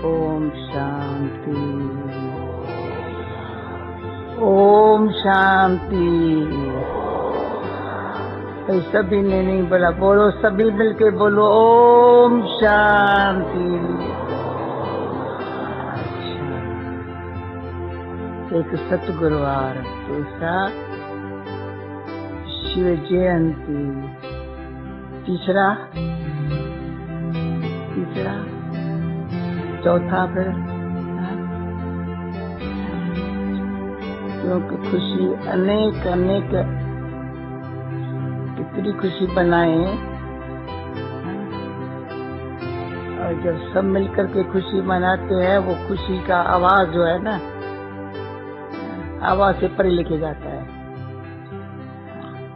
ओम शांति। ओम शांति। सभी ने नहीं बोला, बोलो सभी मिलके बोलो ओम शांति। अच्छा, एक सतगुरुवार, दूसरा शिव जयंती, तीसरा चौथा फिर क्योंकि खुशी अनेक अनेक कितनी खुशी बनाए, और जब सब मिलकर के खुशी मनाते हैं वो खुशी का आवाज जो है ना, आवाज से परे लेके जाता है।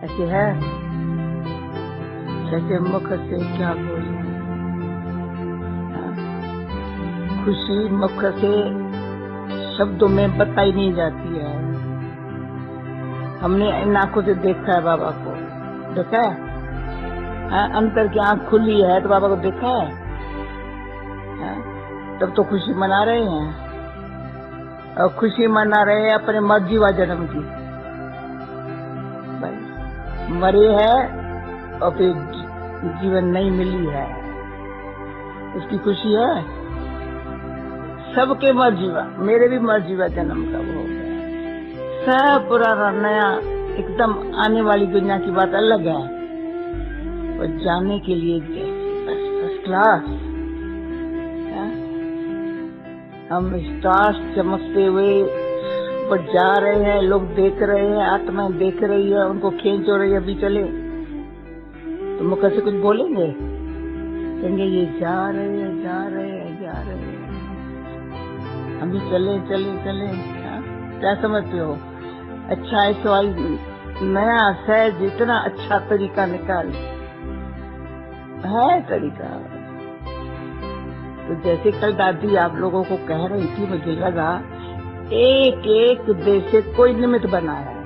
ऐसे है जैसे मुख से क्या बोले, खुशी मुख से शब्दों में बताई नहीं जाती है। हमने इन आंखों से देखा है बाबा को, देखा है, अंतर की आंख खुली है तो बाबा को देखा है, तब तो खुशी मना रहे हैं, और खुशी मना रहे हैं अपने मर्जीवा जन्म की। मरे है और फिर जीवन नहीं मिली है, उसकी खुशी है। सबके मर्जीवा, मेरे भी मर्जीवा जन्म का वो हो गया। सब पुराना नया एकदम आने वाली दुनिया की बात अलग है, और जाने के लिए फर्स्ट क्लास हम स्टार्स चमकते हुए ऊपर जा रहे हैं, लोग देख रहे हैं, आत्मा देख रही है, उनको खींच हो रही है। अभी चले तो मुख से कुछ बोलेंगे, कहेंगे ये जा रहे हैं, जा रहे हैं, जा रहे हैं, अभी चले चले चले। क्या समझते हो? अच्छा है सवाल, नया सहज इतना अच्छा तरीका निकाल है तरीका। तो जैसे कल दादी आप लोगों को कह रही थी, मुझे लगा एक एक देश से कोई निमित्त बनाया है,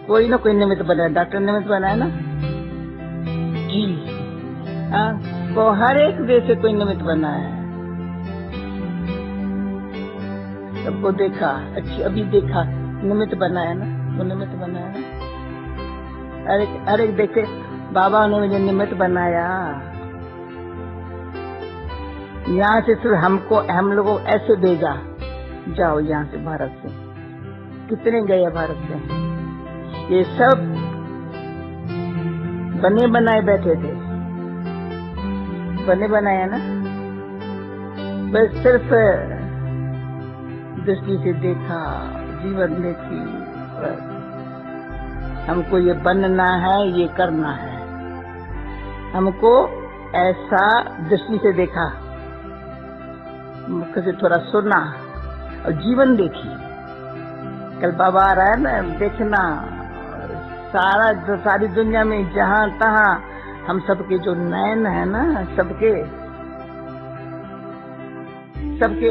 कोई ना कोई निमित्त बनाया। डॉक्टर निमित्त बनाया ना जी, वो हर एक देश से कोई निमित्त बनाया है। सबको देखा, अच्छी अभी देखा, निमित्त बनाया ना, वो निमित्त बनाया ना। अरे देखे बाबा ने मुझे निमित्त बनाया। यहाँ से सिर्फ हमको, हम लोगों को ऐसे भेजा, जाओ यहाँ से, भारत से। कितने गए भारत से? ये सब बने बनाए बैठे थे, बने बनाया ना, बस सिर्फ दृष्टि से देखा, जीवन देखी। हमको ये बनना है, ये करना है, हमको ऐसा दृष्टि से देखा, मुख से थोड़ा सुना और जीवन देखी। कल बाबा आ रहा है ना, देखना सारी दुनिया में जहां तहां हम सबके जो नयन है ना, सबके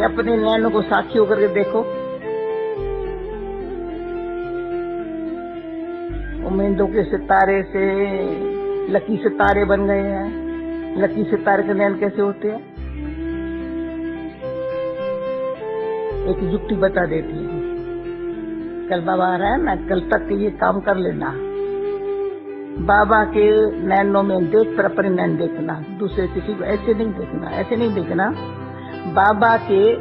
अपने नयनों को साक्षी होकर के देखो। उम्मीदों के सितारे से लकी सितारे बन गए हैं। लकी सितारे के नयन कैसे होते हैं? एक युक्ति बता देती है। कल बाबा आ रहा है ना, कल तक ये काम कर लेना। बाबा के नैनों में देख कर अपने नैन देखना, दूसरे किसी को ऐसे नहीं देखना, ऐसे नहीं देखना। बाबा के,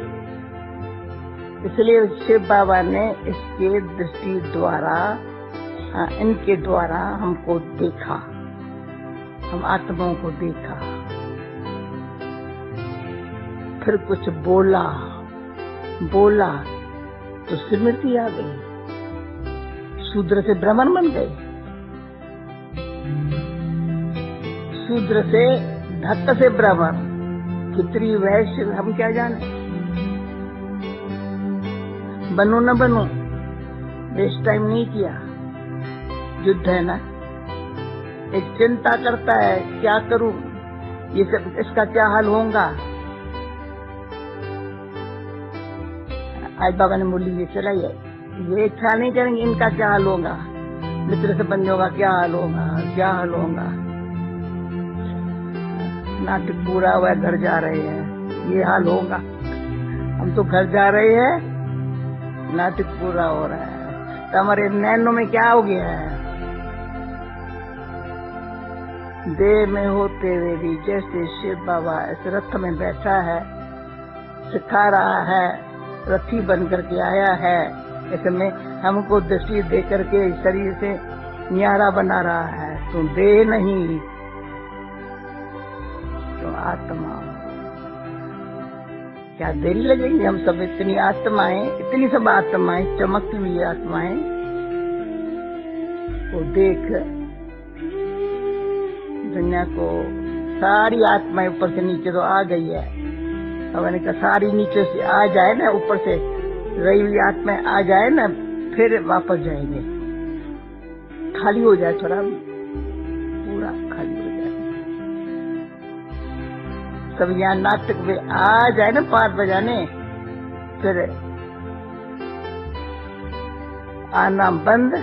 इसलिए शिव बाबा ने इसके दृष्टि द्वारा, इनके द्वारा हमको देखा, हम आत्माओं को देखा, फिर कुछ बोला तो स्मृति आ गई, शूद्र से ब्राह्मण बन गए, शूद्र से धत्त से ब्राह्मण। कितनी वैश्य हम क्या जाने, बनू न बनू, वेस्ट टाइम नहीं किया। युद्ध है ना, एक चिंता करता है क्या करूं, ये सब इसका क्या हाल होगा। आज बाबा ने बोली ये चलाइए, ये ख्याल नहीं करेंगे इनका क्या हाल होगा, मित्र से बंधों का क्या हाल होगा, क्या हाल होगा। नाटक पूरा हुआ, घर जा रहे हैं, ये हाल होगा। हम तो घर जा रहे हैं, नाटक पूरा हो रहा है। तो हमारे नैनों में क्या हो गया है? देह में होते हुए भी जैसे शिव बाबा इस रथ में बैठा है, सिखा रहा है, रथी बन करके आया है, इसमें हमको दृष्टि दे करके शरीर से न्यारा बना रहा है। तो देह नहीं तो आत्मा। क्या देरी लगेगी? हम सब इतनी आत्माएं, इतनी सब आत्माएं, चमकती हुई आत्माएं, वो देख दुनिया को सारी आत्माएं ऊपर से नीचे तो आ गई है। अब मैंने कहा सारी नीचे से आ जाए ना, ऊपर से रही हुई आत्माएं आ जाए ना, फिर वापस जाएंगे, खाली हो जाए, थोड़ा पूरा खाली हो जाए। सब यहाँ नाटक में आ जाए ना पार बजाने, फिर आना बंद,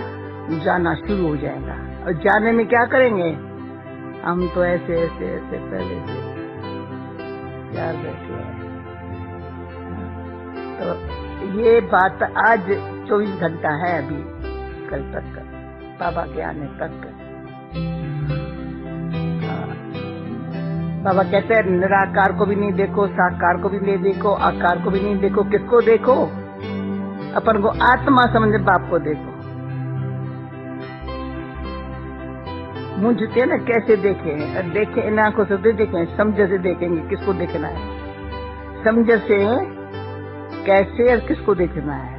जाना शुरू हो जाएगा। और जाने में क्या करेंगे? हम तो ऐसे ऐसे ऐसे पहले से यार बैठे हैं। तो ये बात आज 24 घंटा है, अभी कल तक, बाबा के आने तक। बाबा कहते हैं निराकार को भी नहीं देखो, साकार को भी नहीं देखो, आकार को भी नहीं देखो। किसको देखो? अपन को आत्मा समझे बाप को देखो। मुझे ना कैसे देखें? देखें इन आंखों से देखें, समझ से देखेंगे। किसको देखना है? समझ से कैसे और किसको देखना है?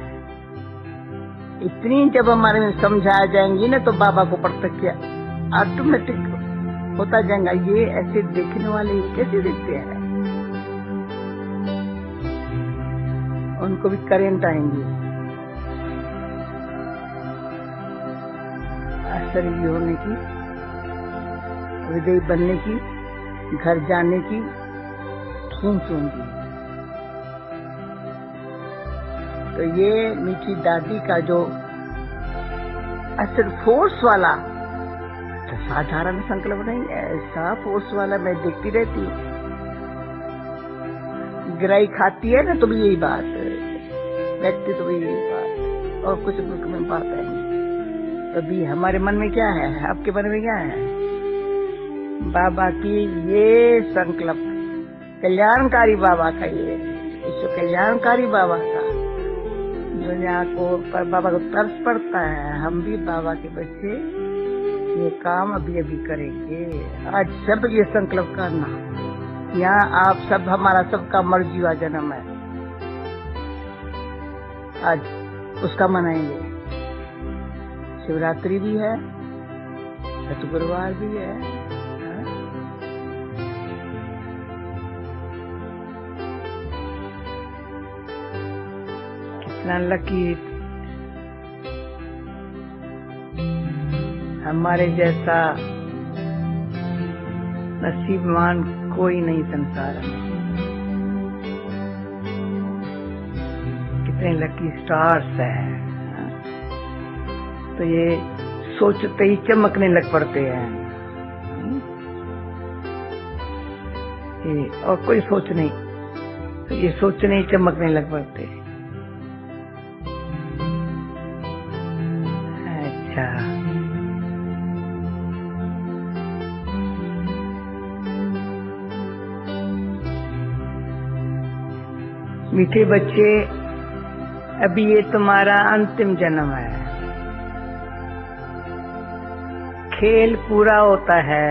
इतनी जब हमारे में समझ आ जाएंगी ना, तो बाबा को प्रत्यक्ष ऑटोमेटिक होता जाएगा। ये ऐसे देखने वाले कैसे देखते हैं? उनको भी करेंट आएंगे, शरीर होने की, हृदय बनने की, घर जाने की खींच होंगी। तो ये मीठी दादी का जो असर फोर्स वाला, तो साधारण संकल्प नहीं, ऐसा फोर्स वाला मैं देखती रहती हूँ। गिराई खाती है ना, तो भी यही बात व्यक्ति, तो भी यही बात, और कुछ बुक में बात है। अभी हमारे मन में क्या है? आपके मन में क्या है? बाबा की ये संकल्प, कल्याणकारी बाबा का, ये विश्व कल्याणकारी बाबा का, दुनिया को पर बाबा को तरस पड़ता है। हम भी बाबा के बच्चे ये काम अभी अभी करेंगे। आज सब ये संकल्प करना, यहाँ आप सब, हमारा सबका मर्जी हुआ जन्म है, आज उसका मनाएंगे। शिवरात्रि भी है, गुरुवार भी है। कितना लकी, हमारे जैसा नसीबवान कोई नहीं संसार में। कितने लकी स्टार्स हैं। तो ये सोचते ही चमकने लग पड़ते हैं। ये और कोई सोच नहीं, तो ये सोचने ही चमकने लग पड़ते। अच्छा, मीठे बच्चे, अभी ये तुम्हारा अंतिम जन्म है। खेल पूरा होता है,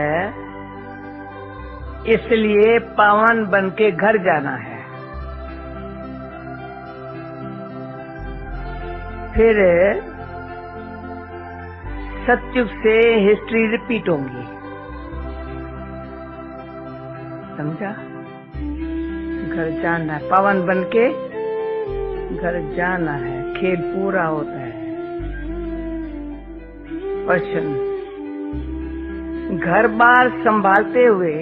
इसलिए पावन बन के घर जाना है। फिर सतयुग से हिस्ट्री रिपीट होंगी, समझा? घर जाना है, पावन बन के घर जाना है, खेल पूरा होता है। क्वेश्चन, घर बार संभालते हुए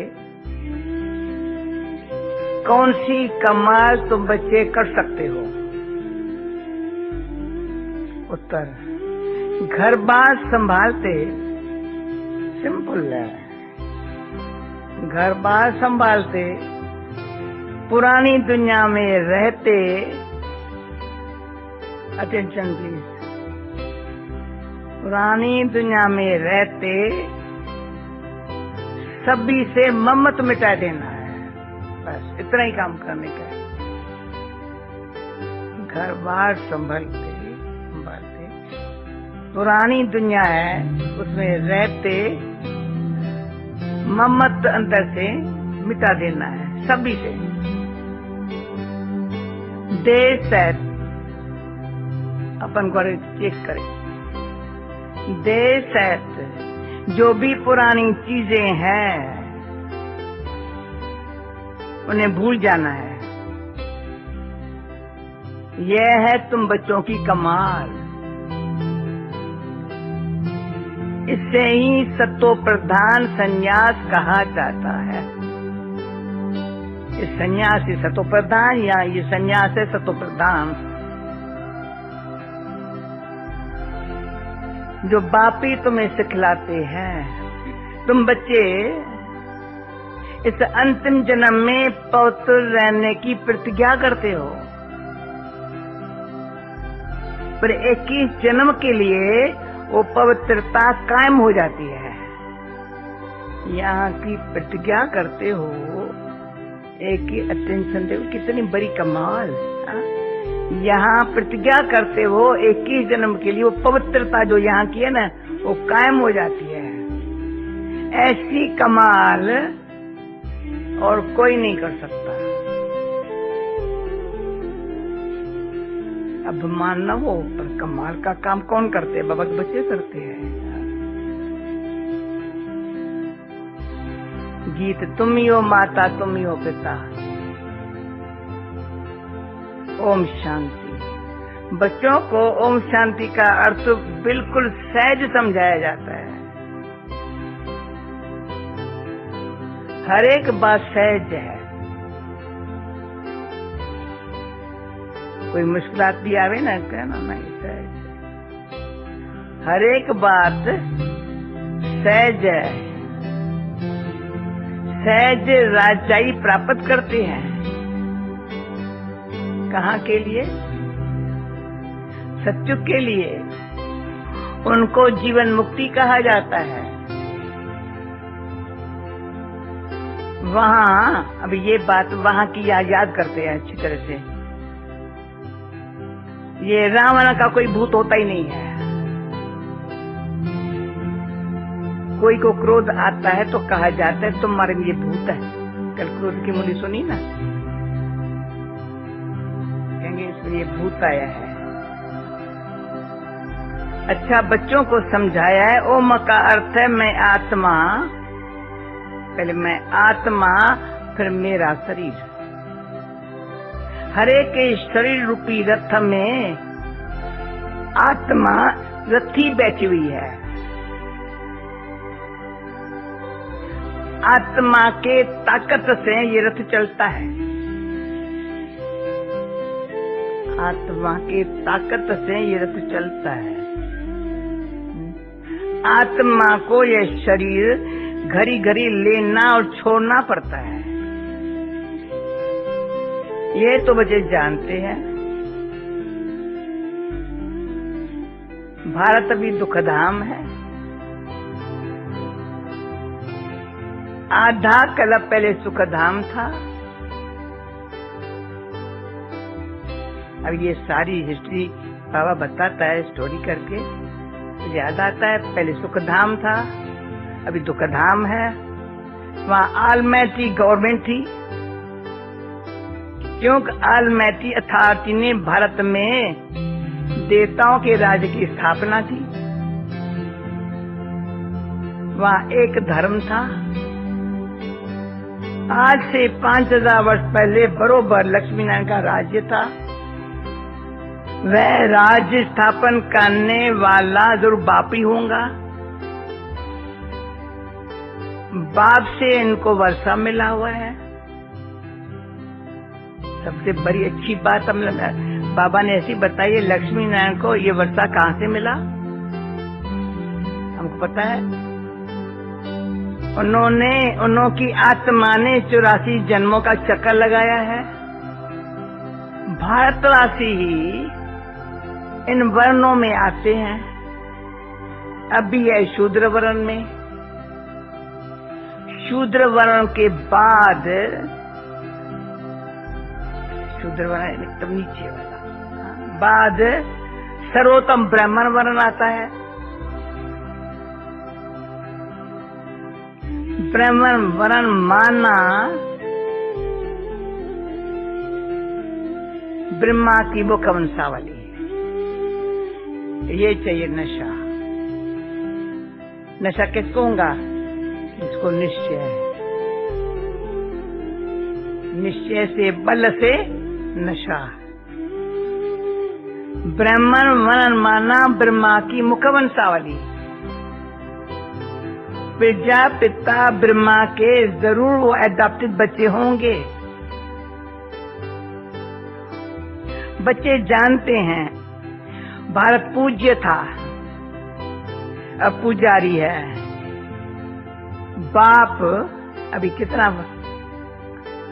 कौन सी कमाल तुम बच्चे कर सकते हो? उत्तर, घर बार संभालते, सिंपल है, घर बार संभालते, पुरानी दुनिया में रहते, अटेंशन प्लीज, पुरानी दुनिया में रहते सभी से मम्मत मिटा देना है, बस इतना ही काम करने का है। घर बार संभालते, पुरानी दुनिया है उसमें रहते मम्मत अंदर से मिटा देना है सभी से। देश है, अपन को चेक करें, देश है, जो भी पुरानी चीजें हैं उन्हें भूल जाना है। यह है तुम बच्चों की कमाल। इससे ही सत्तो प्रधान संन्यास कहा जाता है। ये संन्यास ही सत्तो प्रधान, या ये संन्यास है सत्तो प्रधान। जो बापी तुम्हें सिखलाते हैं, तुम बच्चे इस अंतिम जन्म में पवित्र रहने की प्रतिज्ञा करते हो, पर 21 जन्म के लिए वो पवित्रता कायम हो जाती है। यहाँ की प्रतिज्ञा करते हो, एक ही अटेंशन दे, कितनी बड़ी कमाल। यहाँ प्रतिज्ञा करते हो 21 जन्म के लिए, वो पवित्रता जो यहाँ की है ना वो कायम हो जाती है। ऐसी कमाल और कोई नहीं कर सकता। अभिमान न हो, पर कमाल का काम कौन करते हैं? बाबा के बच्चे करते हैं। गीत तुम ही हो माता, तुम ही हो पिता। ओम शांति। बच्चों को ओम शांति का अर्थ बिल्कुल सहज समझाया जाता है। हर एक बात सहज है। कोई मुश्किलात भी आवे ना, कहना नहीं, सहज। हर एक बात सहज है। सहज राजाई प्राप्त करते हैं। कहाँ के लिए? सत्युग के लिए। उनको जीवन मुक्ति कहा जाता है। वहाँ, अब ये बात वहाँ की याद करते हैं अच्छी तरह से। ये रावण का कोई भूत होता ही नहीं है। कोई को क्रोध आता है तो कहा जाता है तुम्हारे ये भूत है। कल क्रोध की मूली सुनी ना, कहेंगे इसमें ये भूत आया है। अच्छा, बच्चों को समझाया है। ओम का अर्थ है मैं आत्मा, पहले मैं आत्मा, फिर मेरा शरीर। हरे के शरीर रूपी रथ में आत्मा रथी बैठी हुई है। आत्मा के ताकत से ये रथ चलता है। आत्मा के ताकत से ये रथ चलता है। आत्मा को ये शरीर घड़ी घड़ी लेना और छोड़ना पड़ता है। ये तो बच्चे जानते हैं। भारत अभी दुखधाम है। आधा कल्प पहले सुखधाम था। अब ये सारी हिस्ट्री बाबा बताता है, स्टोरी करके याद आता है। पहले सुखधाम था, अभी दुखधाम है। वहाँ ऑलमाइटी गवर्नमेंट थी, क्योंकि ऑलमाइटी अथॉरिटी ने भारत में देवताओं के राज्य की स्थापना की। वहाँ एक धर्म था। आज से 5000 वर्ष पहले बरोबर लक्ष्मी नारायण का राज्य था। वह राज्य स्थापन करने वाला जरूर बाप ही होगा। बाप से इनको वर्षा मिला हुआ है। सबसे बड़ी अच्छी बात हम बाबा ने ऐसी बताई है, लक्ष्मी नारायण को ये वर्षा कहाँ से मिला हमको पता है। उनकी आत्मा ने 84 जन्मों का चक्कर लगाया है। भारतवासी ही इन वर्णों में आते हैं। अभी है शूद्र वर्ण में, शूद्र वर्ण के बाद शूद्र वर्ण एकदम नीचे वाला, बाद सर्वोत्तम ब्राह्मण वर्ण आता है। ब्राह्मण वर्ण माना ब्रह्मा की वो वंशावली है। ये चाहिए नशा। नशा किसको होगा? जिसको निश्चय है। निश्चय से बल से नशा। ब्राह्मण वर्ण माना ब्रह्मा की मुखवंशावली। प्रजापिता ब्रह्मा के जरूर वो एडॉप्टेड बच्चे होंगे। बच्चे जानते हैं भारत पूज्य था, अब पुजारी है। बाप अभी कितना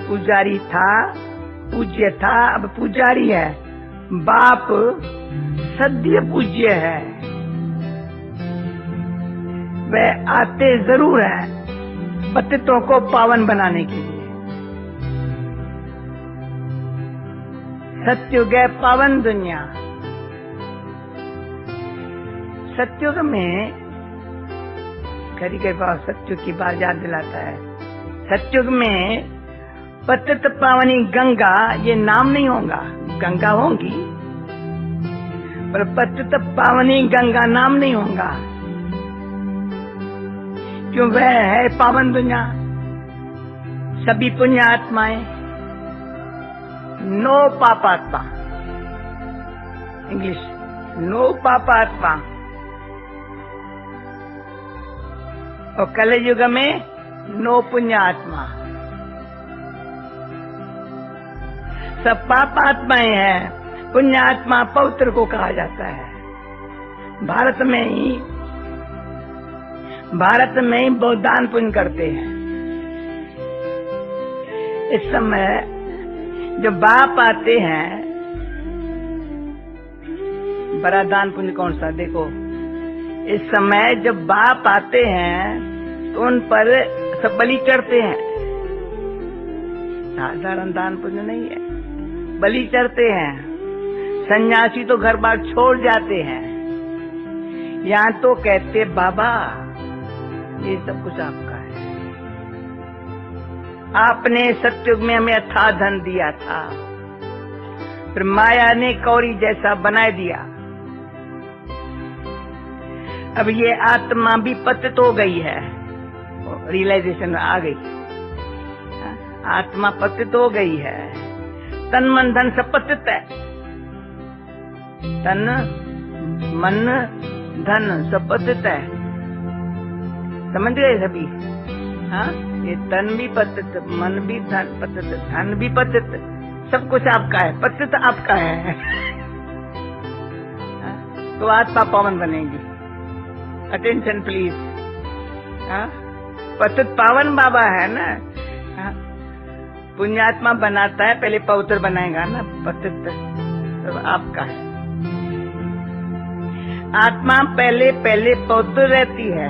पुजारी था, पूज्य था, अब पुजारी है। बाप सद्य पूज्य है। वह आते जरूर है पतितों को पावन बनाने के लिए। सत्युग है पावन दुनिया। सत्युग में कभी कभी बात सत्युग की बात याद दिलाता है। सत्युग में पतित पावनी गंगा ये नाम नहीं होगा, गंगा होंगी पर पतित पावनी गंगा नाम नहीं होगा, क्यों वह है पावन दुनिया। सभी पुण्य आत्माएं, नो पापात्मा, इंग्लिश नो पापात्मा। और कलयुग में नो पुण्य आत्मा। सब पापात्माएं हैं, पुण्य आत्मा पवित्र को कहा जाता है। भारत में ही बहुत दान पुण्य करते हैं। इस समय जब बाप आते हैं, बड़ा दान पुण्य कौन सा देखो। इस समय जब बाप आते हैं तो उन पर सब बलि चढ़ते हैं। साधारण दान पुण्य नहीं है, बलि चढ़ते हैं। सन्यासी तो घर बार छोड़ जाते हैं। यहाँ तो कहते बाबा ये सब कुछ आपका है, आपने सत्युग में हमें अथाह धन दिया था, फिर माया ने कौड़ी जैसा बना दिया। अब ये आत्मा भी पतित हो गई है, रियलाइजेशन आ गई। आत्मा पतित हो गई है, तन मन धन सब पतित है। तन मन धन सब पतित है, समझ गए सभी। हाँ, ये तन भी पतित, मन भी धन पतित, धन भी पतित, सब कुछ आपका है, पतित आपका है। तो आत्मा पावन बनेगी। Attention please. पतित पावन बाबा है ना। पुण्यात्मा बनाता है, पहले पवित्र बनाएगा ना। पतित तो आपका है। आत्मा पहले पवित्र रहती है,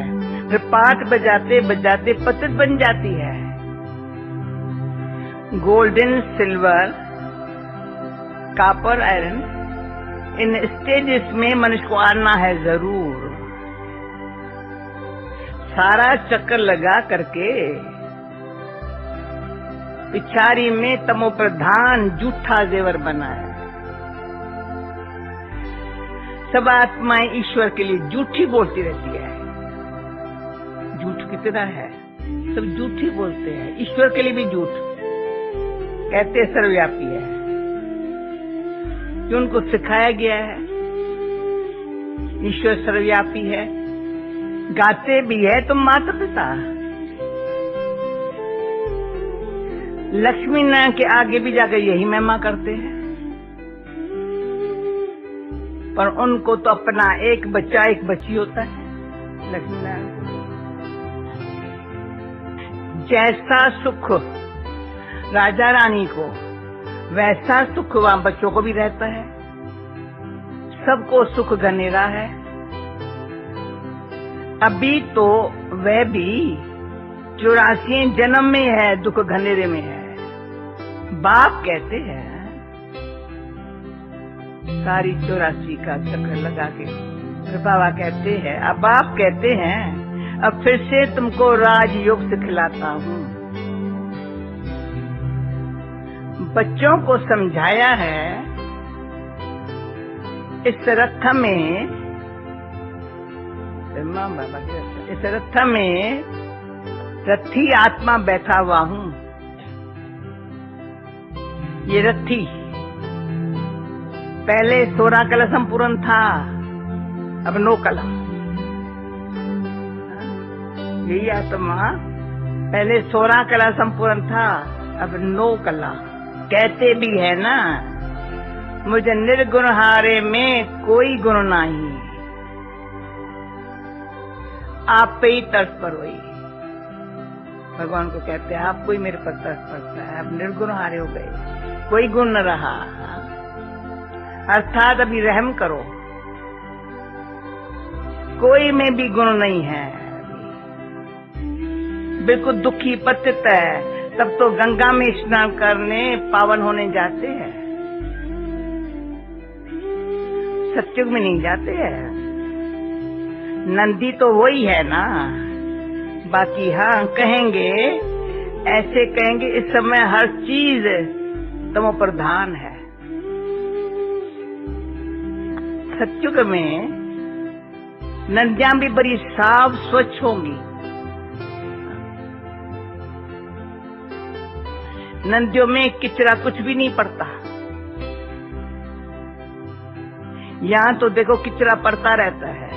फिर पाठ बजाते बजाते पतित बन जाती है। गोल्डन, सिल्वर, कॉपर, आयरन, इन स्टेजेस में मनुष्य को आना है जरूर। सारा चक्कर लगा करके पिछारी में तमो प्रधान झूठा जेवर बना है। सब आत्माएं ईश्वर के लिए झूठी बोलती रहती है। झूठ कितना है, सब झूठी बोलते हैं। ईश्वर के लिए भी झूठ कहते सर्वव्यापी है, जो उनको सिखाया गया है। ईश्वर सर्वव्यापी है, गाते भी है तुम माता पिता। लक्ष्मी नारायण के आगे भी जाकर यही महिमा करते हैं, पर उनको तो अपना एक बच्चा एक बच्ची होता है। लक्ष्मी नारायण जैसा सुख राजा रानी को, वैसा सुख वहां बच्चों को भी रहता है। सबको सुख घनेरा है। अभी तो वह भी 84 जन्म में है, दुख घनेरे में है। बाप कहते हैं सारी 84 का चक्र लगा के, फिर बाबा कहते हैं, अब बाप कहते हैं अब फिर से तुमको राजयोग सिखलाता हूँ। बच्चों को समझाया है इस रथ में, मां बाबा इस रथ में रथी आत्मा बैठा हुआ हूँ। ये रथी पहले 16 कला संपूर्ण था, अब 9 कला। यही आत्मा पहले 16 कला संपूर्ण था, अब 9 कला। कहते भी है ना, मुझे निर्गुण हारे में कोई गुण नहीं, आप पे ही तरस पर हुई। भगवान को कहते हैं आपको ही मेरे पर तरस पड़ता है, अब निर्गुण हारे हो गए, कोई गुण न रहा। अर्थात अभी रहम करो, कोई में भी गुण नहीं है। बिल्कुल दुखी पतित है, तब तो गंगा में स्नान करने पावन होने जाते हैं, सत्युग में नहीं जाते हैं। नंदी तो वही है ना। बाकी हाँ कहेंगे, ऐसे कहेंगे इस समय हर चीज तमो प्रधान है। सत्युग में नदियां भी बड़ी साफ स्वच्छ होंगी। नदियों में किचरा कुछ भी नहीं पड़ता। यहाँ तो देखो किचरा पड़ता रहता है।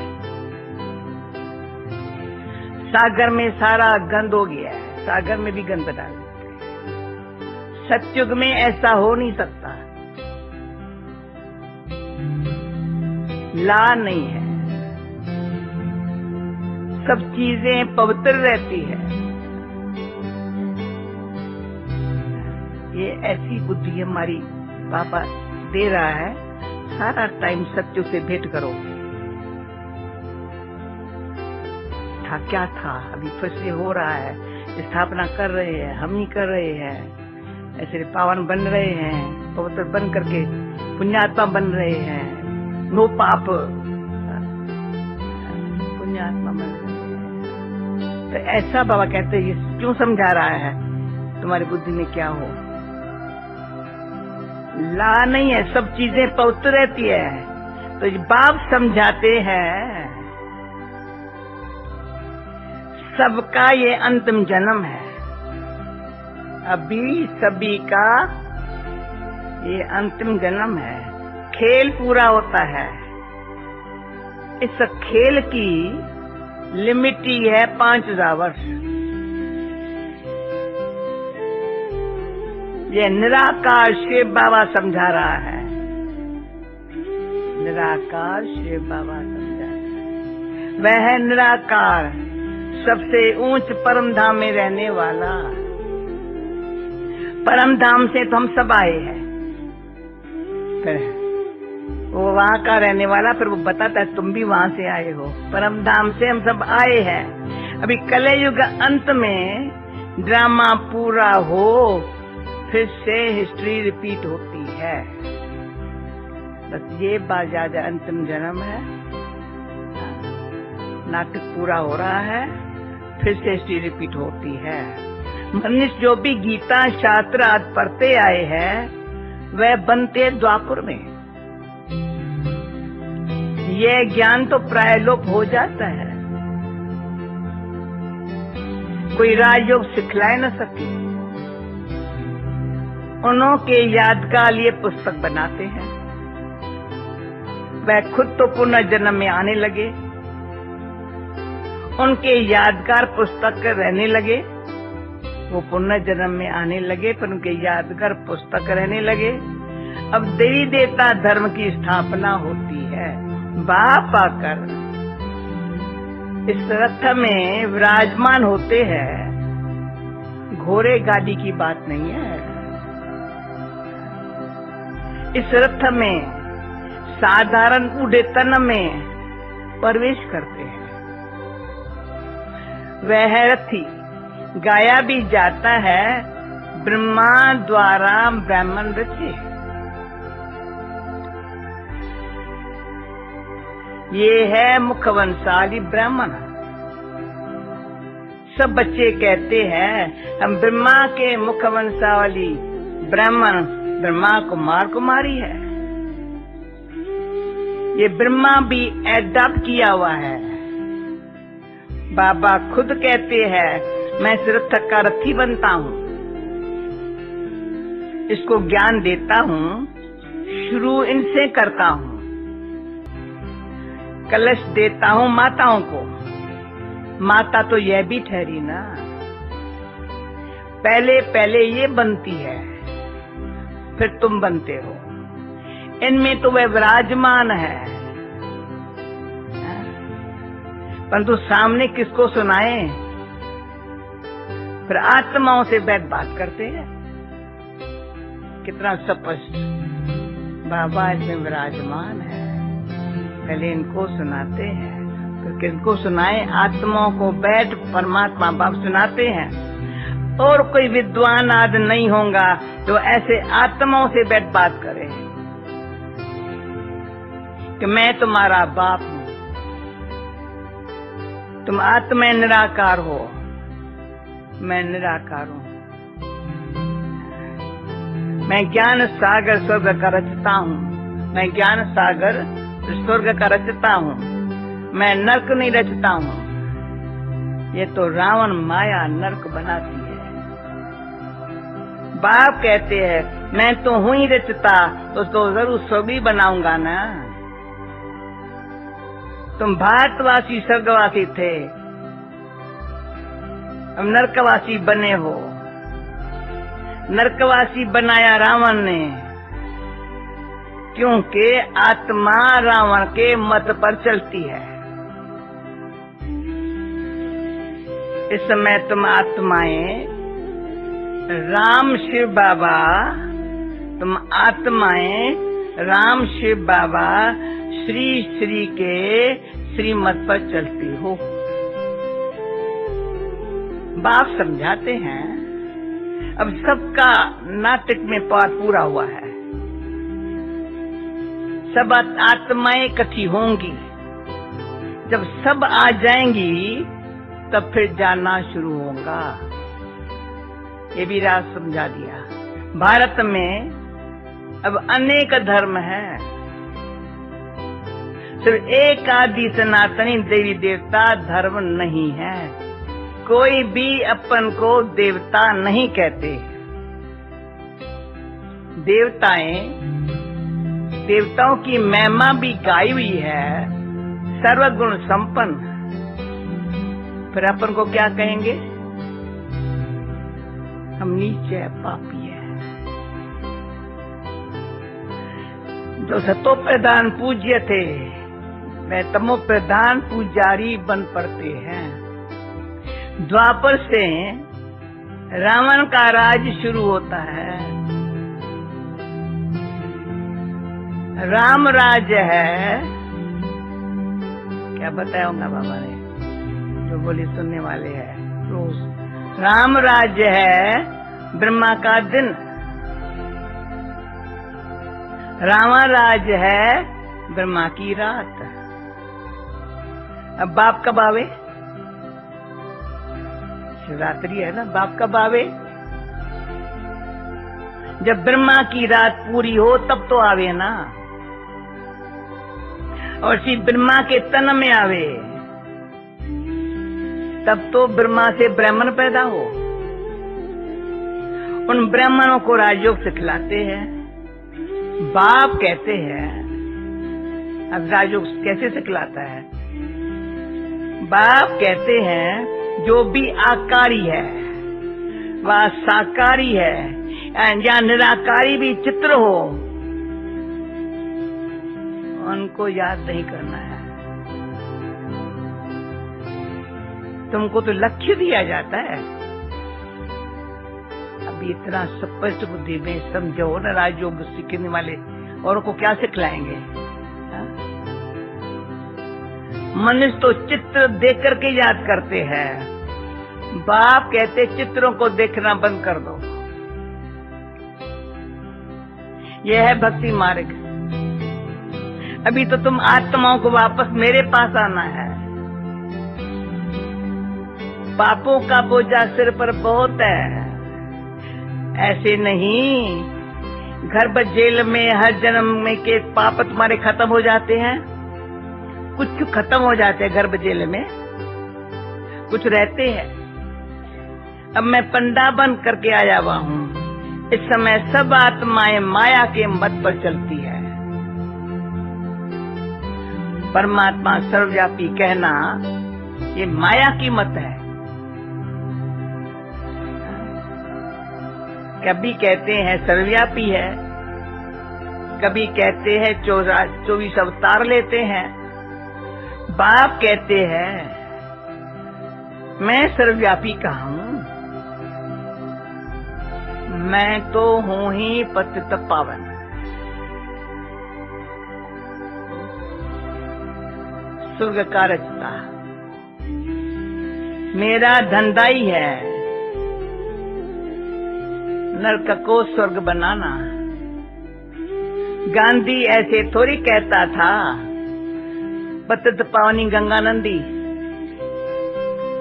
सागर में सारा गंद हो गया है, सागर में भी गंद डाल देते हैं। सत्युग में ऐसा हो नहीं सकता। ला नहीं है, सब चीजें पवित्र रहती है। ये ऐसी बुद्धि हमारी पापा दे रहा है। सारा टाइम सत्य से भेंट करो। था क्या था, अभी फिर से हो रहा है, स्थापना कर रहे हैं, हम ही कर रहे हैं। ऐसे पावन बन रहे हैं, पवित्र बन करके पुण्यात्मा बन रहे हैं। नो पाप, पुण्यात्मा बन रहे हैं। तो ऐसा बाबा कहते हैं, ये क्यों समझा रहा है, तुम्हारी बुद्धि में क्या हो। ला नहीं है, सब चीजें पवित्र रहती है। तो बाप समझाते हैं सबका ये अंतिम जन्म है। अभी सभी का ये अंतिम जन्म है। खेल पूरा होता है। इस खेल की लिमिट ही है 5000 वर्ष। ये निराकार शिव बाबा समझा रहा है। निराकार शिव बाबा समझा रहा है। वह है निराकार, सबसे ऊंच परम धाम में रहने वाला। परम धाम से तो हम सब आए हैं। वो वहां का रहने वाला, फिर वो बताता है तुम भी वहां से आए हो। परम धाम से हम सब आए हैं। अभी कलयुग अंत में ड्रामा पूरा हो, फिर से हिस्ट्री रिपीट होती है। बस ये बात याद है, अंतिम जन्म है, नाटक पूरा हो रहा है, फिर से हिस्ट्री रिपीट होती है। मनुष्य जो भी गीता शास्त्र आदि पढ़ते आए हैं, वह बनते द्वापर में। यह ज्ञान तो प्रायलोप हो जाता है, कोई राजयोग सिखलाए न सके। उनके यादगार लिए पुस्तक बनाते हैं। वह खुद तो पुनर्जन्म में आने लगे, उनके यादगार पुस्तक रहने लगे। वो पुनर्जन्म में आने लगे, पर उनके यादगार पुस्तक रहने लगे। अब देवी देवता धर्म की स्थापना होती है। बाप आकर इस रथ में विराजमान होते हैं। घोड़े गाड़ी की बात नहीं है। इस रथ में साधारण बूढ़े तन में प्रवेश करते हैं। वह रथी गाया भी जाता है, ब्रह्मा द्वारा ब्राह्मण रचे। ये है मुखवंशाली ब्राह्मण। सब बच्चे कहते हैं हम ब्रह्मा के मुखवंशावली ब्राह्मण ब्रह्मा कुमारी है। ये ब्रह्मा भी एडॉप्ट किया हुआ है। बाबा खुद कहते हैं मैं रथ का रथी बनता हूँ, इसको ज्ञान देता हूँ, शुरू इनसे करता हूँ। कलश देता हूँ माताओं को, माता तो यह भी ठहरी ना। पहले ये बनती है, फिर तुम बनते हो। इनमें तो वह विराजमान है, परंतु सामने किसको सुनाए? फिर आत्माओं से बैठ बात करते हैं। कितना स्पष्ट बाबा इसमें विराजमान है। पहले इनको सुनाते हैं, फिर किनको सुनाए? आत्माओं को बैठ परमात्मा बाप सुनाते हैं। और कोई विद्वान आदि नहीं होगा तो ऐसे आत्माओं से बैठ बात करे कि मैं तुम्हारा बाप हूँ, तुम आत्मा निराकार हो, मैं निराकार हूँ। मैं ज्ञान सागर स्वर्ग का रचता हूँ, मैं ज्ञान सागर स्वर्ग का रचता हूँ, मैं नरक नहीं रचता हूँ। ये तो रावण माया नरक बनाती है। बाप कहते हैं मैं तो हूं ही रचता, तो जरूर स्वर्ग ही बनाऊंगा ना। तुम भारतवासी स्वर्गवासी थे, अब नरकवासी बने हो। नरकवासी बनाया रावण ने, क्योंकि आत्मा रावण के मत पर चलती है। इस समय तुम आत्माएं राम शिव बाबा, तुम आत्माएं राम शिव बाबा श्री श्री के श्रीमत पर चलती हो। बाप समझाते हैं अब सबका नाटक में पाठ पूरा हुआ है। सब आत्माएं इकट्ठी होंगी, जब सब आ जाएंगी तब फिर जानना शुरू होगा। ये भी राज समझा दिया। भारत में अब अनेक धर्म है, सिर्फ एक आदि सनातनी देवी देवता धर्म नहीं है। कोई भी अपन को देवता नहीं कहते। देवताओं की महिमा भी गाई हुई है, सर्वगुण संपन्न। फिर अपन को क्या कहेंगे? हम नीचे पापी है। जो सतो प्रधान पूज्य थे वे तमो प्रधान पुजारी बन पड़ते हैं। द्वापर से रावण का राज शुरू होता है। राम राज है, क्या बताया होगा बाबा ने, जो बोली सुनने वाले हैं रोज। राम राज्य है ब्रह्मा का दिन, रावण राज्य है ब्रह्मा की रात। अब बाप कब आवे? शिवरात्रि है ना, बाप कब आवे? जब ब्रह्मा की रात पूरी हो तब तो आवे ना। और श्री ब्रह्मा के तन में आवे तब तो ब्रह्मा से ब्राह्मण पैदा हो। उन ब्राह्मणों को राजयोग सिखलाते हैं। बाप कहते हैं, अब राजयोग कैसे सिखलाता है? बाप कहते हैं जो भी आकारी है वह साकारी है, या निराकारी भी चित्र हो उनको याद नहीं करना है। तुमको तो लक्ष्य दिया जाता है, अभी इतना स्पष्ट बुद्धि में समझो न, राजयोग सीखने वाले औरों को क्या सिखलाएंगे? मनुष्य तो चित्र देख करके याद करते हैं। बाप कहते चित्रों को देखना बंद कर दो। यह है भक्ति मार्ग। अभी तो तुम आत्माओं को वापस मेरे पास आना है। पापों का बोझा सिर पर बहुत है। ऐसे नहीं गर्भ जेल में हर जन्म में के पाप तुम्हारे खत्म हो जाते हैं। कुछ खत्म हो जाते हैं गर्भ जेल में, कुछ रहते हैं। अब मैं पंडा बन करके आया हुआ हूँ। इस समय सब आत्माएं माया के मत पर चलती है। परमात्मा सर्वव्यापी कहना ये माया की मत है। कभी कहते हैं सर्वव्यापी है, कभी कहते हैं 24 अवतार लेते हैं। बाप कहते हैं मैं सर्वव्यापी कहाँ हूँ? मैं तो हूँ ही पतित पावन। स्वर्ग का रचता मेरा धंधा ही है, नरक को स्वर्ग बनाना। गांधी ऐसे थोड़ी कहता था, पतित पावनी गंगा नंदी।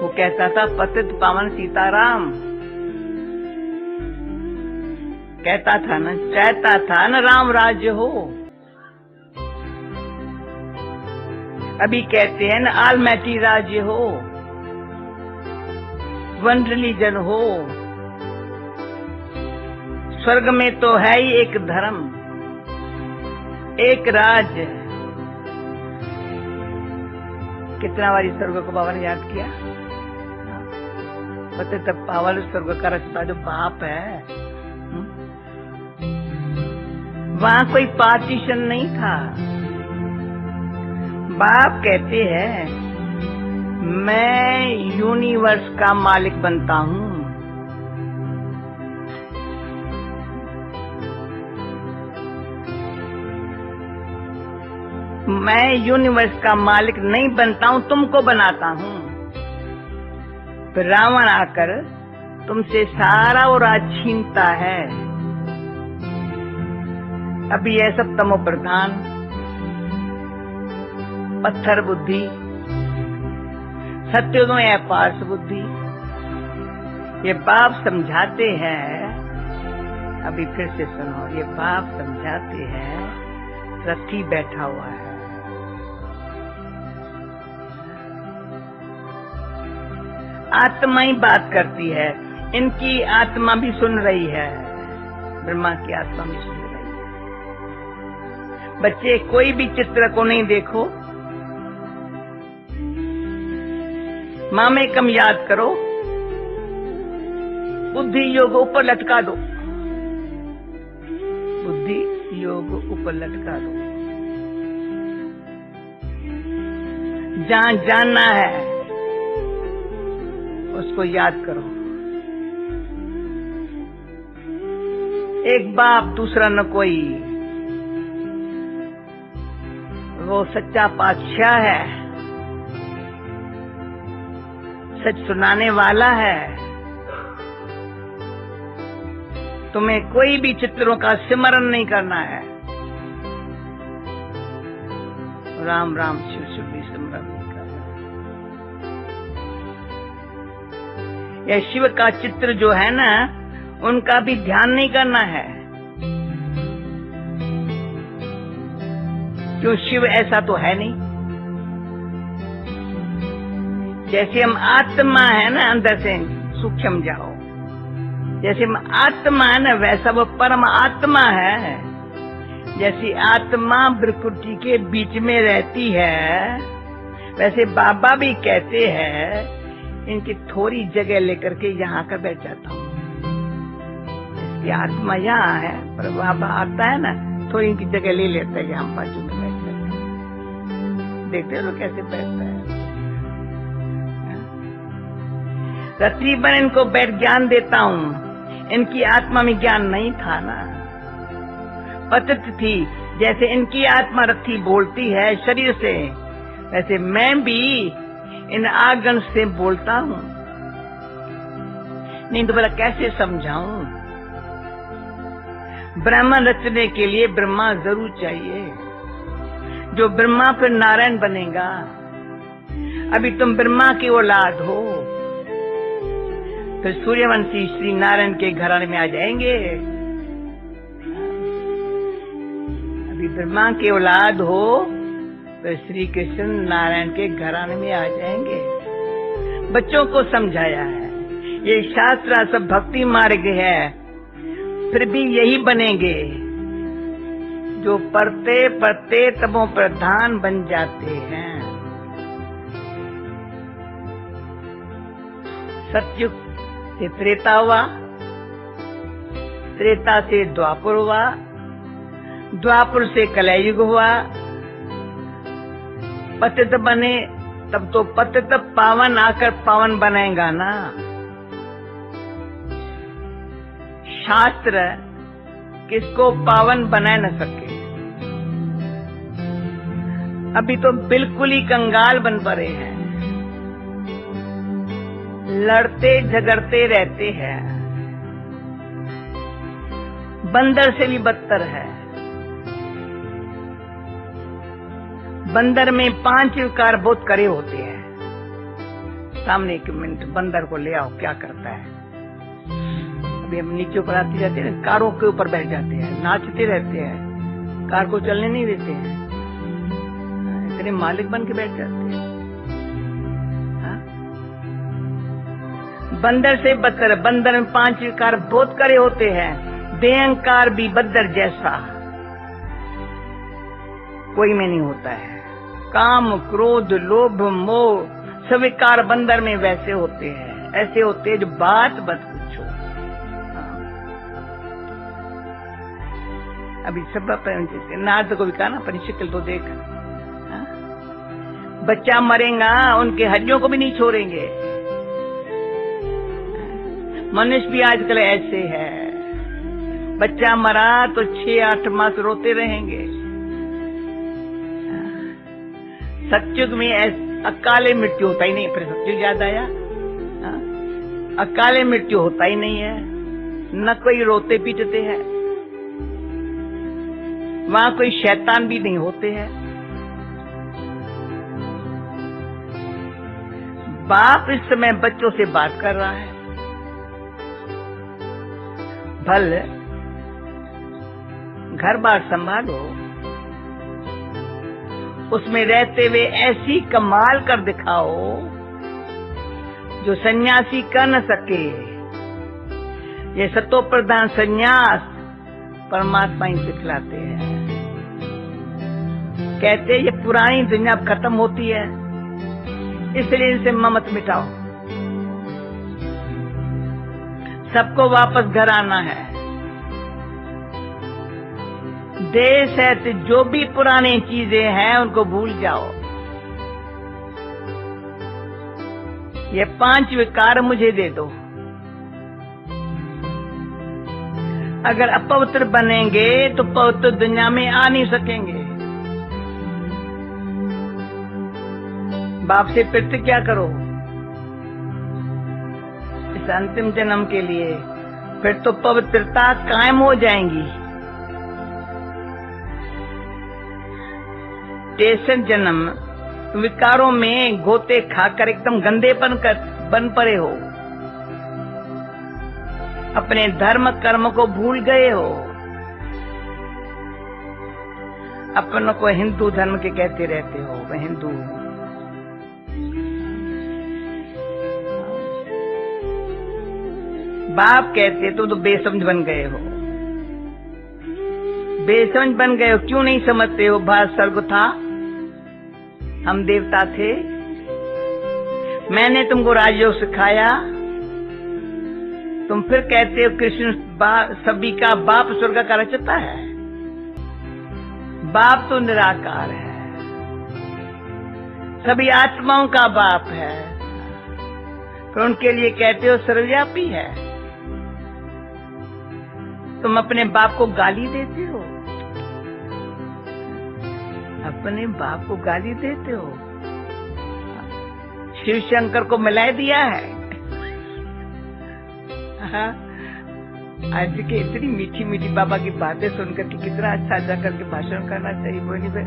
वो कहता था पतित पावन सीताराम। कहता था न, चाहता था न राम राज्य हो। अभी कहते हैं न ऑलमाइटी राज्य हो, वन रिलीजन हो। स्वर्ग में तो है ही एक धर्म, एक राज्य। कितना बारी स्वर्ग को बाबा ने याद किया? पतित पावन स्वर्ग का रचता जो बाप है। वहां कोई पार्टीशन नहीं था। बाप कहते हैं मैं यूनिवर्स का मालिक बनता हूँ। मैं यूनिवर्स का मालिक नहीं बनता हूँ, तुमको बनाता हूँ। फिर रावण आकर तुमसे सारा वो राज छीनता है। अभी यह सब तमो प्रधान, पत्थर बुद्धि, सत्युग में है पार्श बुद्धि। ये बाप समझाते हैं। अभी फिर से सुनो, ये बाप समझाते हैं। रथी बैठा हुआ है, आत्मा ही बात करती है। इनकी आत्मा भी सुन रही है, ब्रह्मा की आत्मा भी सुन रही है। बच्चे कोई भी चित्र को नहीं देखो, माँ में कम याद करो, बुद्धि योग ऊपर लटका दो, बुद्धि योग ऊपर लटका दो। जहां जानना है उसको याद करो। एक बाप दूसरा न कोई, वो सच्चा पातशाह है, सच सुनाने वाला है। तुम्हें कोई भी चित्रों का सिमरन नहीं करना है। राम राम शिव शिव भी सिमरन नहीं करना। यह शिव का चित्र जो है ना, उनका भी ध्यान नहीं करना है। क्यों? शिव ऐसा तो है नहीं। जैसे हम आत्मा है ना, अंदर से सूक्ष्म जाओ, जैसे हम आत्मा है ना, वैसा वो परम आत्मा है। जैसी आत्मा प्रकृति के बीच में रहती है, वैसे बाबा भी कहते हैं इनकी थोड़ी जगह लेकर के यहाँ कर बैठ जाता हूँ। इसकी आत्मा यहाँ है, पर बाबा आता है ना, थोड़ी इनकी जगह ले लेता है, यहाँ बाजू में बैठ जाता है। देखते हो कैसे बैठता है। रत्ती बन इनको बैठ ज्ञान देता हूँ। इनकी आत्मा में ज्ञान नहीं था ना, पतित थी। जैसे इनकी आत्मा रथी बोलती है शरीर से, वैसे मैं भी इन आगन से बोलता हूं। नहीं तो भला कैसे समझाऊं? ब्रह्म रचने के लिए ब्रह्मा जरूर चाहिए। जो ब्रह्मा फिर नारायण बनेगा। अभी तुम ब्रह्मा की औलाद हो, फिर सूर्यवंशी श्री नारायण के घराने में आ जाएंगे। अभी ब्रह्मा की औलाद हो, फिर श्री कृष्ण नारायण के घराने में आ जाएंगे। बच्चों को समझाया है, ये शास्त्र सब भक्ति मार्ग है, फिर भी यही बनेंगे जो पढ़ते पढ़ते तमो प्रधान बन जाते हैं। सतयुग से त्रेता हुआ, त्रेता से द्वापर हुआ, द्वापर से कलयुग हुआ। पतित बने तब तो पतित पावन आकर पावन बनेगा ना। शास्त्र किसको पावन बना न सके। अभी तो बिल्कुल ही कंगाल बन पड़े हैं, लड़ते झगड़ते रहते हैं। बंदर से भी बदतर है। बंदर में 5 विकार बहुत करे होते हैं। सामने एक मिनट बंदर को ले आओ, क्या करता है। अभी हम नीचे ऊपर आते जाते हैं, कारों के ऊपर बैठ जाते हैं, नाचते रहते हैं, कार को चलने नहीं देते हैं, इतने मालिक बन के बैठ जाते हैं। बंदर से बदतर। बंदर में 5 विकार बहुत करे होते हैं। बेअहंकार भी बंदर जैसा कोई में नहीं होता है। काम क्रोध लोभ मोह सब विकार बंदर में वैसे होते हैं, ऐसे होते हैं जो बात मत पूछो। अभी सब नारद को भी कहा ना, अपनी शक्ल तो देख। बच्चा मरेगा उनके हड्डियों को भी नहीं छोड़ेंगे। मनुष्य भी आजकल ऐसे है, बच्चा मरा तो 6-8 मास रोते रहेंगे। सतयुग में अकाले मृत्यु होता ही नहीं। फिर सतयुग याद आया, अकाले मृत्यु होता ही नहीं है, न कोई रोते पीटते हैं, वहां कोई शैतान भी नहीं होते हैं। बाप इस समय बच्चों से बात कर रहा है। भल घर बार संभालो, उसमें रहते हुए ऐसी कमाल कर दिखाओ जो सन्यासी कर न सके। ये सतो प्रधान सन्यास परमात्मा ही सिखलाते हैं। कहते ये पुरानी दुनिया अब खत्म होती है, इसलिए इनसे ममत मिटाओ। सबको वापस घर आना है। देश है तो जो भी पुरानी चीजें हैं उनको भूल जाओ। ये 5 विकार मुझे दे दो। अगर अपवित्र बनेंगे तो पवित्र दुनिया में आ नहीं सकेंगे। बाप से प्रतिज्ञा करो इस अंतिम जन्म के लिए, फिर तो पवित्रता कायम हो जाएंगी। टेसन जन्म विकारों में गोते खाकर एकदम गंदे बन पड़े हो, अपने धर्म कर्म को भूल गए हो, अपनों को हिंदू धर्म के कहते रहते हो। मैं हिंदू हूं। बाप कहते तो बेसमझ बन गए हो। बेसमझ बन गए हो, क्यों नहीं समझते हो? भारत स्वर्ग था, हम देवता थे, मैंने तुमको राजयोग सिखाया, तुम फिर कहते हो कृष्ण सभी का बाप स्वर्ग का रचता है। बाप तो निराकार है, सभी आत्माओं का बाप है, तो उनके लिए कहते हो सर्वव्यापी है। तुम अपने बाप को गाली देते हो, अपने बाप को गाली देते हो। शिव शंकर को मिला दिया है। आज के इतनी मीठी मीठी बाबा की बातें सुनकर के कितना अच्छा अच्छा करके भाषण करना चाहिए। बोली पे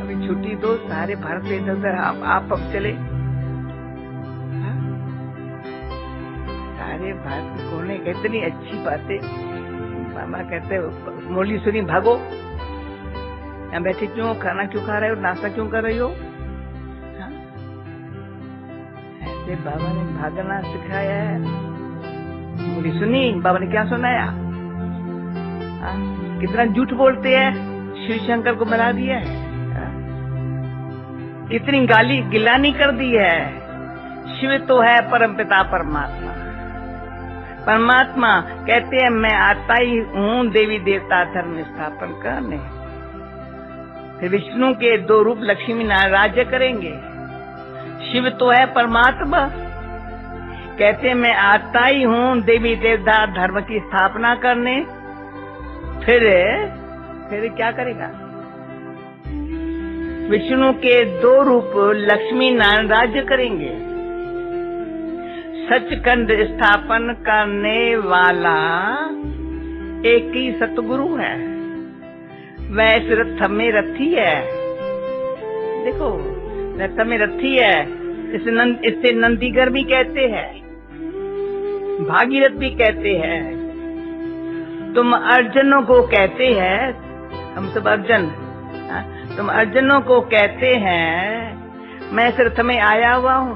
अभी छुट्टी दो, सारे भारत में इधर आप अब चले, सारे भारत में कोने इतनी अच्छी बातें। बाबा कहते हो मुरली सुनी भागो, यहाँ बैठे क्यों, खाना क्यों खा रहे हो, नाश्ता क्यों कर रही हो। ऐसे बाबा ने भागना सिखाया है। मुरली सुनी, बाबा ने क्या सुनाया। कितना झूठ बोलते हैं, शिव शंकर को मना दिया है, कितनी गाली गिलानी कर दी है। शिव तो है परमपिता परमात्मा। परमात्मा कहते हैं मैं आता ही हूँ देवी देवता धर्म स्थापन करने। फिर विष्णु के दो रूप लक्ष्मी नारायण राज्य करेंगे। शिव तो है परमात्मा, कहते हैं मैं आता ही हूँ देवी देवता धर्म की स्थापना करने। फिर क्या करेगा। विष्णु के दो रूप लक्ष्मी नारायण राज्य करेंगे। सचखंड स्थापन करने वाला एक ही सतगुरु है, वह इस रथ में रथी है। देखो रथ में रथी है, इसे नंदीगर भी कहते हैं, भागीरथ भी कहते हैं। तुम अर्जुनों को कहते हैं, हम सब अर्जुन, तुम अर्जुनों को कहते हैं मैं इस रथ में आया हुआ हूँ।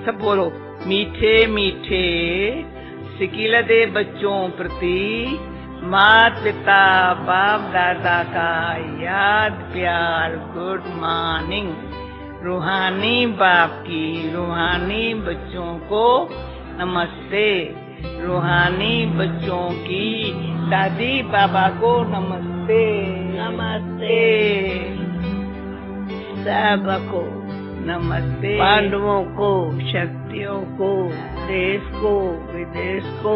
सब बोलो मीठे मीठे सिकिल दे बच्चों प्रति मात पिता बाप दादा का याद प्यार गुड मॉर्निंग। रूहानी बाप की रूहानी बच्चों को नमस्ते, रूहानी बच्चों की दादी बाबा को नमस्ते। नमस्ते सबको नमस्ते, पांडवों को, शक्तियों को, देश को, विदेश को,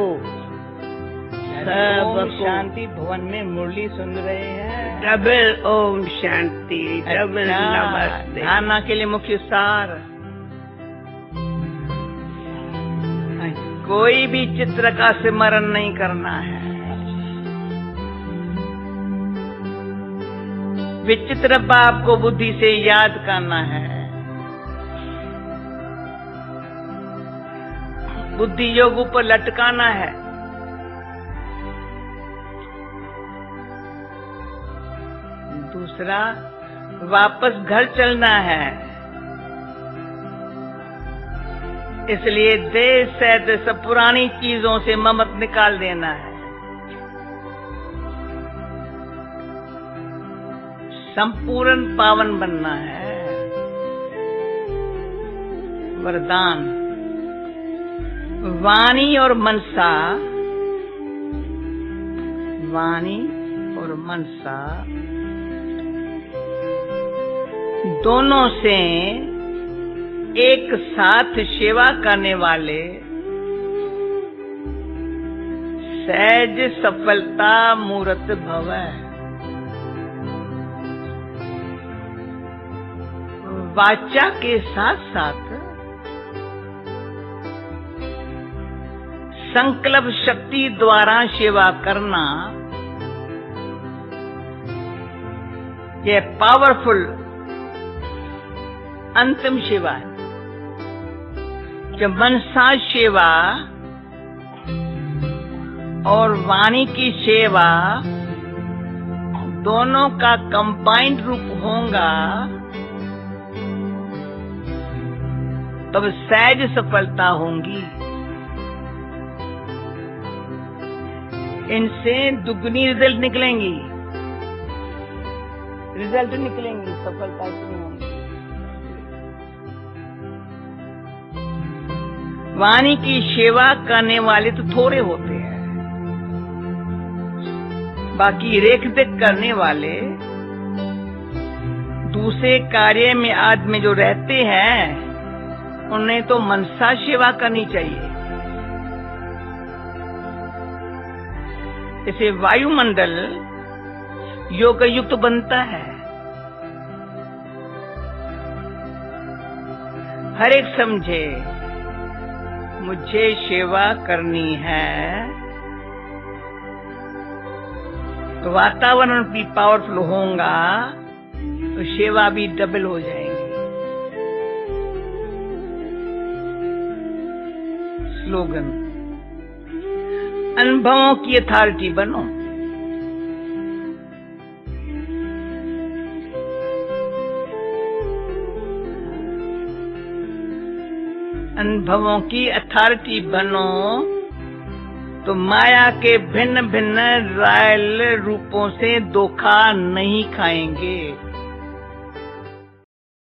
सब शांति भवन में मुरली सुन रहे हैं। डबल ओम शांति, डबल नमस्ते। धारणा के लिए मुख्य सार, कोई भी चित्र का स्मरण नहीं करना है। विचित्र बाप को बुद्धि से याद करना है। बुद्धि योग ऊपर लटकाना है। दूसरा वापस घर चलना है। इसलिए देश से सब पुरानी चीजों से ममत निकाल देना है। संपूर्ण पावन बनना है। वरदान वाणी और मनसा, वाणी और मनसा दोनों से एक साथ सेवा करने वाले सहज सफलता मूर्त भव। वाचा के साथ साथ संकल्प शक्ति द्वारा सेवा करना, यह पावरफुल अंतिम सेवा है। जब मनसा सेवा और वाणी की सेवा दोनों का कंबाइंड रूप होगा, तब सहज सफलता होंगी। इनसे दुगनी रिजल्ट निकलेंगी, सफलता की होंगी। वाणी की सेवा करने वाले तो थोड़े होते हैं, बाकी रेख देख करने वाले दूसरे कार्य में आदमी जो रहते हैं उन्हें तो मनसा सेवा करनी चाहिए। इसे वायुमंडल योग युक्त बनता है। हर एक समझे मुझे सेवा करनी है, तो वातावरण भी पावरफुल होगा तो सेवा भी डबल हो जाएगी। स्लोगन, अनुभवों की अथॉरिटी बनो। अनुभवों की अथॉरिटी बनो तो माया के भिन्न भिन्न रायल रूपों से धोखा नहीं खाएंगे।